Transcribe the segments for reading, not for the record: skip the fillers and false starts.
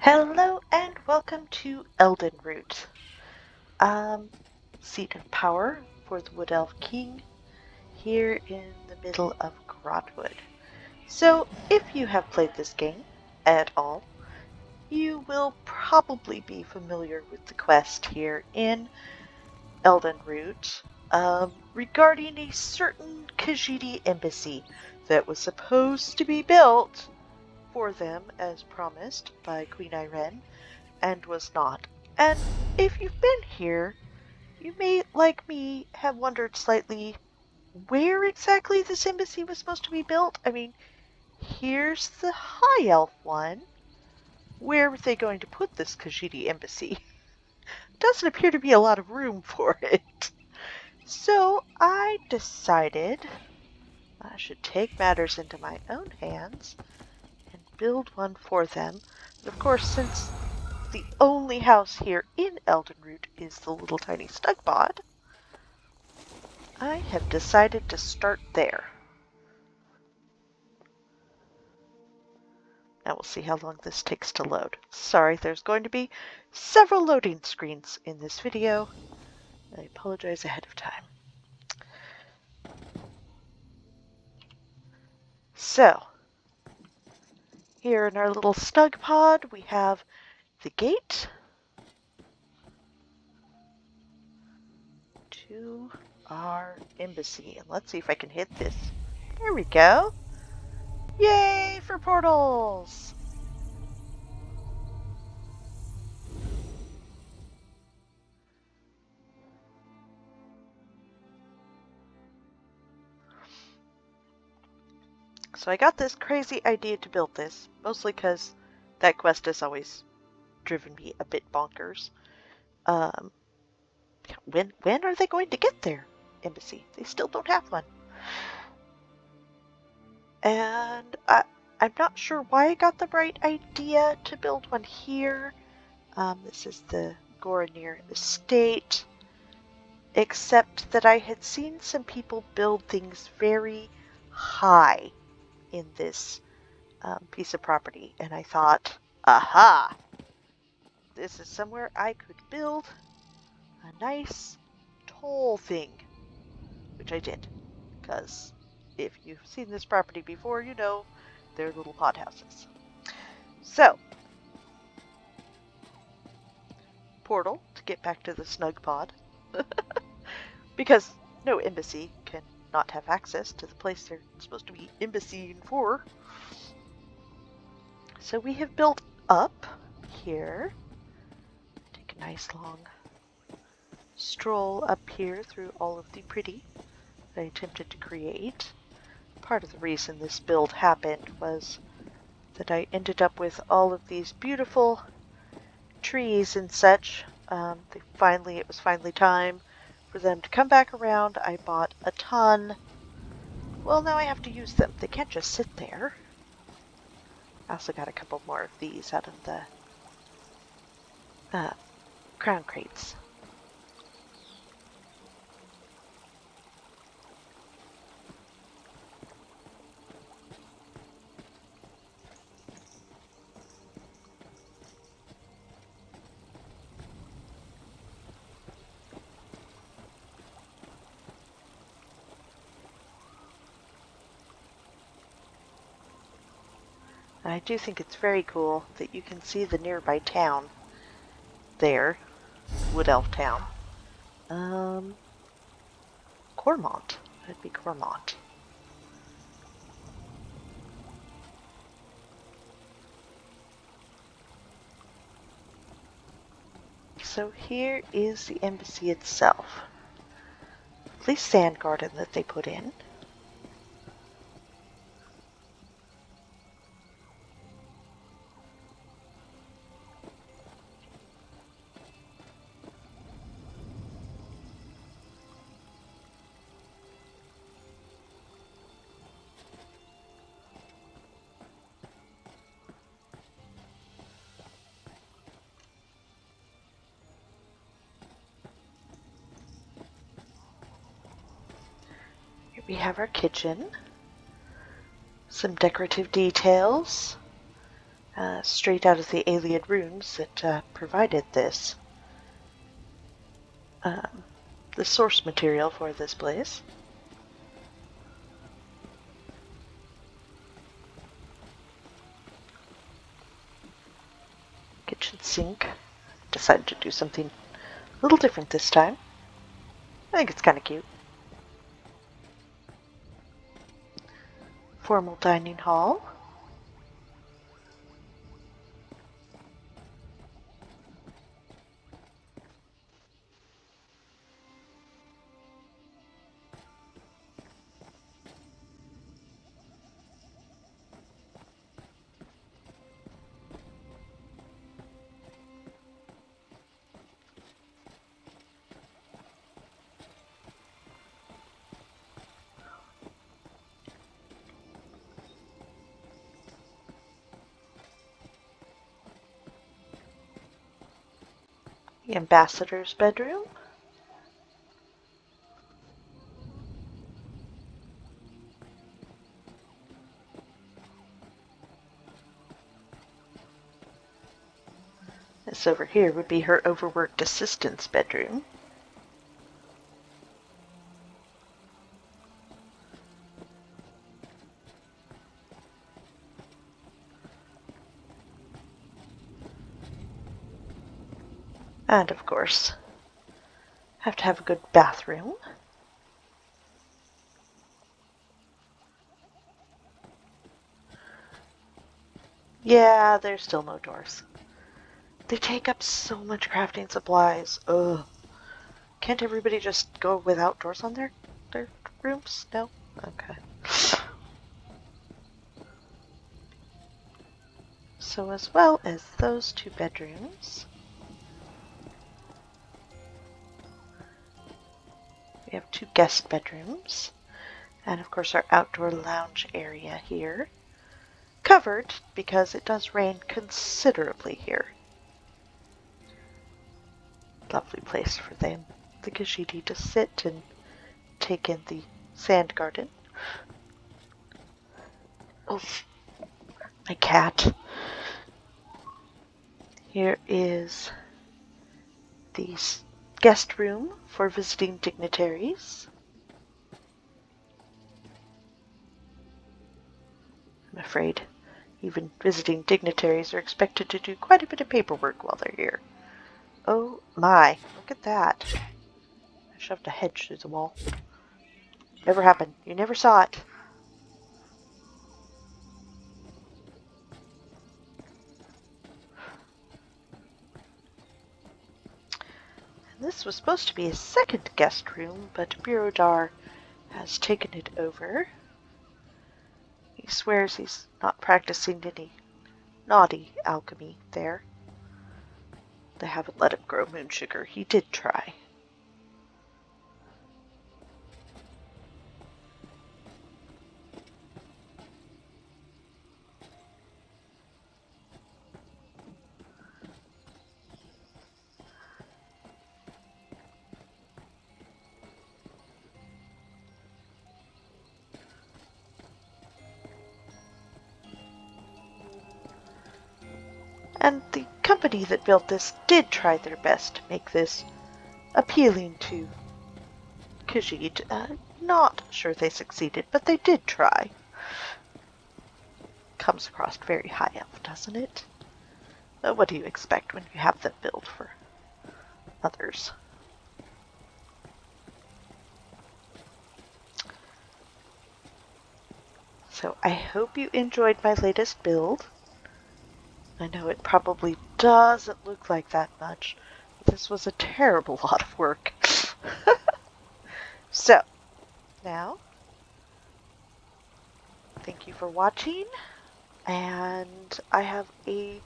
Hello and welcome to Elden Root, seat of power for the Wood Elf King here in the middle of Grahtwood. So, if you have played this game at all, you will probably be familiar with the quest here in Elden Root regarding a certain Khajiiti embassy that was supposed to be built for them as promised by Queen Irene and was not. And if you've been here, you may, like me, have wondered slightly where exactly this embassy was supposed to be built. I mean, here's the High Elf one. Where were they going to put this Khajiiti embassy? Doesn't appear to be a lot of room for it. So I decided I should take matters into my own hands and build one for them. And of course, since the only house here in Elden Root is the little tiny Snugpod, I have decided to start there. Now we'll see how long this takes to load. Sorry, there's going to be several loading screens in this video. I apologize ahead of time. So, here in our little Snugpod, we have the gate to our embassy. And let's see if I can hit this. There we go. Yay for portals! So I got this crazy idea to build this, mostly because that quest has always driven me a bit bonkers. When are they going to get their embassy? They still don't have one. And I'm not sure why I got the right idea to build one here. This is the Goronir Estate, except that I had seen some people build things very high in this piece of property, and I thought, aha! This is somewhere I could build a nice tall thing, which I did, because if you've seen this property before, you know they're little pod houses. So, portal to get back to the Snugpod, because no embassy can not have access to the place they're supposed to be embassying for. So we have built up here. Take a nice long stroll up here through all of the pretty that I attempted to create. Part of the reason this build happened was that I ended up with all of these beautiful trees and such. It was finally time for them to come back around. I bought a ton. Well, now I have to use them. They can't just sit there. I also got a couple more of these out of the crown crates. I do think it's very cool that you can see the nearby town there, Wood Elf Town. Cormont. That'd be Cormont. So here is the embassy itself. Lovely sand garden that they put in. We have our kitchen, some decorative details, straight out of the alien runes that provided this. The source material for this place. Kitchen sink. Decided to do something a little different this time. I think it's kind of cute. Formal dining hall. The ambassador's bedroom. This over here would be her overworked assistant's bedroom. And of course, have to have a good bathroom. Yeah, there's still no doors. They take up so much crafting supplies. Ugh. Can't everybody just go without doors on their rooms? No? Okay. So as well as those two bedrooms, we have two guest bedrooms. And of course our outdoor lounge area here. Covered because it does rain considerably here. Lovely place for them, the Khajiiti, to sit and take in the sand garden. Oh, my cat. Here is the guest room for visiting dignitaries. I'm afraid even visiting dignitaries are expected to do quite a bit of paperwork while they're here. Oh my, look at that. I shoved a hedge through the wall. Never happened. You never saw it. And this was supposed to be a second guest room, but Birodar has taken it over. He swears he's not practicing any naughty alchemy there. They haven't let him grow moon sugar. He did try. And the company that built this did try their best to make this appealing to Khajiit. Not sure they succeeded, but they did try. Comes across very high elf, doesn't it? What do you expect when you have them build for others? So I hope you enjoyed my latest build. I know it probably doesn't look like that much, but this was a terrible lot of work. So, now, thank you for watching, and I have a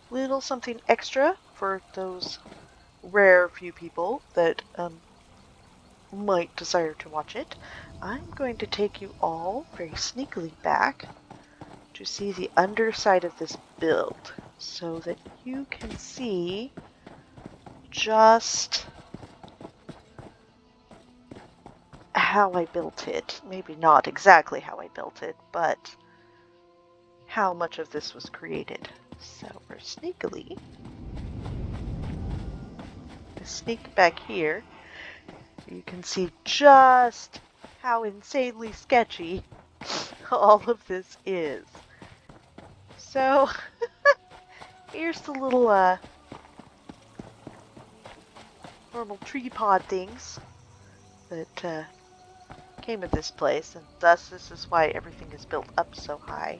little something extra for those rare few people that might desire to watch it. I'm going to take you all very sneakily back to see the underside of this build so that you can see just how I built it. Maybe not exactly how I built it, but how much of this was created. So we're sneakily sneak back here. You can see just how insanely sketchy all of this is. So here's the little normal tree pod things that came with this place, and thus this is why everything is built up so high,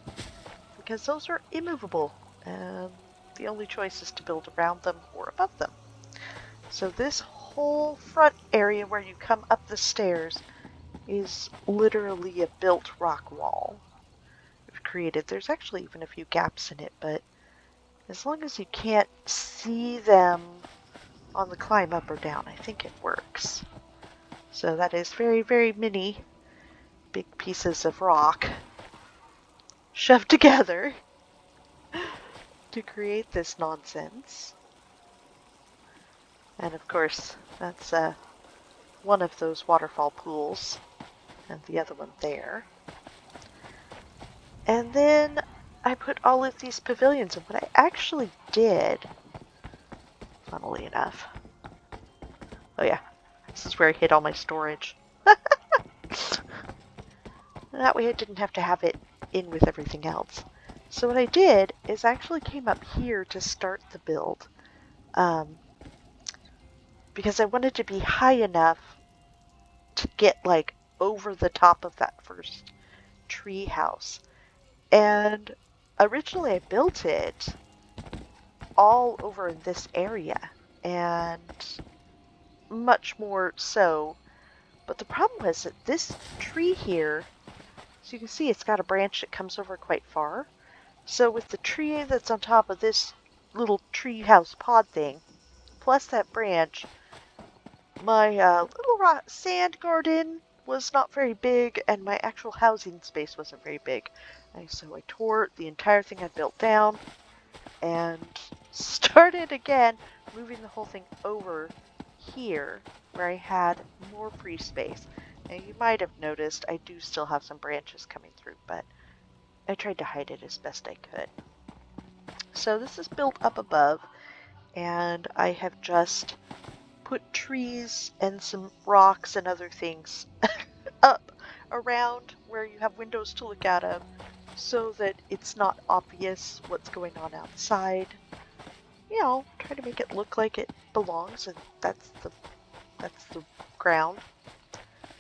because those are immovable, and the only choice is to build around them or above them. So this whole front area where you come up the stairs is literally a built rock wall we've created. There's actually even a few gaps in it, but as long as you can't see them on the climb up or down, I think it works. So that is very, very many big pieces of rock shoved together to create this nonsense. And of course, that's one of those waterfall pools, and the other one there. And then I put all of these pavilions, and what I actually did, funnily enough, oh yeah, this is where I hid all my storage. That way I didn't have to have it in with everything else. So what I did is I actually came up here to start the build, because I wanted to be high enough to get like over the top of that first tree house. And originally I built it all over in this area, and much more so. But the problem was that this tree here, so you can see it's got a branch that comes over quite far. So with the tree that's on top of this little tree house pod thing, plus that branch, my little sand garden was not very big, and my actual housing space wasn't very big. And so I tore the entire thing I built down and started again, moving the whole thing over here where I had more free space. Now you might have noticed I do still have some branches coming through, but I tried to hide it as best I could. So this is built up above, and I have just put trees and some rocks and other things up around where you have windows to look out of, so that it's not obvious what's going on outside. You know, try to make it look like it belongs, and that's the ground.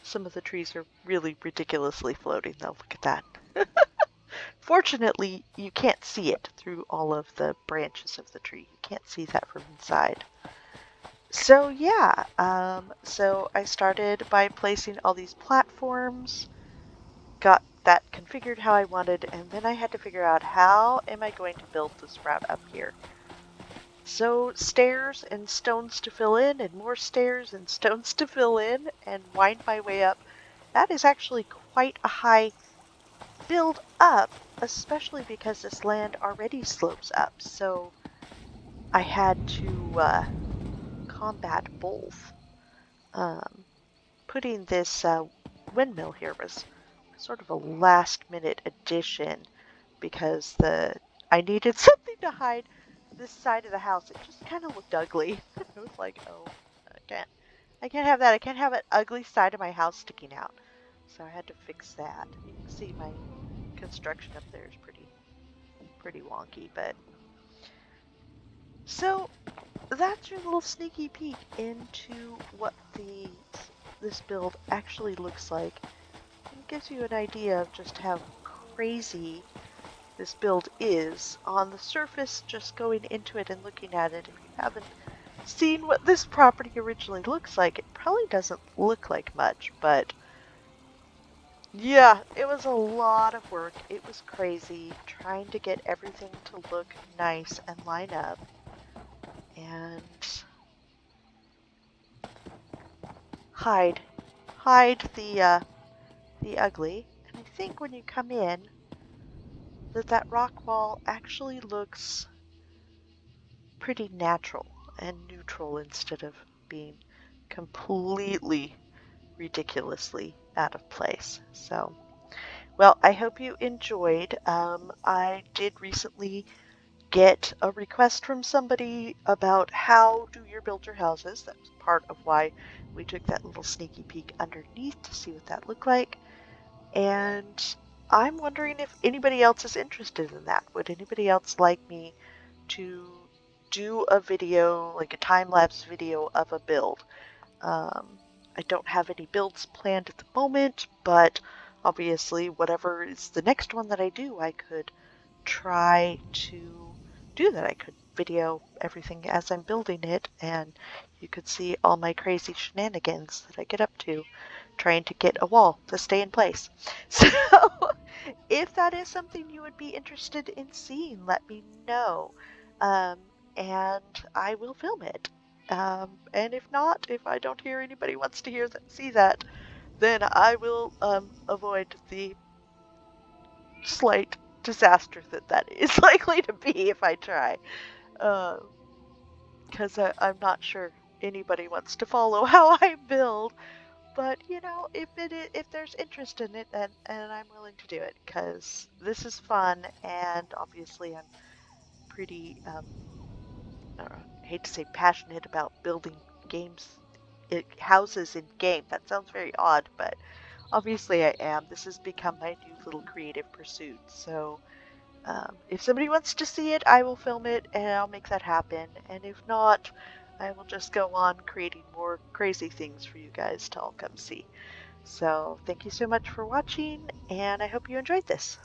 Some of the trees are really ridiculously floating though, look at that. Fortunately, you can't see it through all of the branches of the tree. You can't see that from inside. So yeah, so I started by placing all these platforms, got that configured how I wanted, and then I had to figure out how am I going to build this route up here. So stairs and stones to fill in, and more stairs and stones to fill in, and wind my way up. That is actually quite a high build up, especially because this land already slopes up. So I had to combat both. Putting this windmill here was sort of a last minute addition, because I needed something to hide this side of the house. It just kind of looked ugly. I was like, oh, I can't have that. I can't have an ugly side of my house sticking out. So I had to fix that. You can see my construction up there is pretty wonky, but so that's your little sneaky peek into what this build actually looks like. It gives you an idea of just how crazy this build is. On the surface, just going into it and looking at it, if you haven't seen what this property originally looks like, it probably doesn't look like much, but yeah, it was a lot of work. It was crazy trying to get everything to look nice and line up, and hide the ugly. And I think when you come in, that rock wall actually looks pretty natural and neutral instead of being completely ridiculously out of place. So, well, I hope you enjoyed. I did recently get a request from somebody about how do you build your houses. That's part of why we took that little sneaky peek underneath to see what that looked like. And I'm wondering if anybody else is interested in that. Would anybody else like me to do a video, like a time-lapse video of a build? I don't have any builds planned at the moment, but obviously whatever is the next one that I do, I could try to do that. I could video everything as I'm building it, and you could see all my crazy shenanigans that I get up to trying to get a wall to stay in place. So if that is something you would be interested in seeing, let me know. And I will film it. And if not, if I don't hear anybody wants to see that, then I will avoid the slight disaster that is likely to be if I try. Because I'm not sure anybody wants to follow how I build. But if there's interest in it, and I'm willing to do it because this is fun, and obviously I'm pretty I hate to say passionate about building houses in game. That sounds very odd, but obviously I am. This has become my new little creative pursuit. So if somebody wants to see it, I will film it and I'll make that happen. And if not, I will just go on creating more crazy things for you guys to all come see. So thank you so much for watching, and I hope you enjoyed this.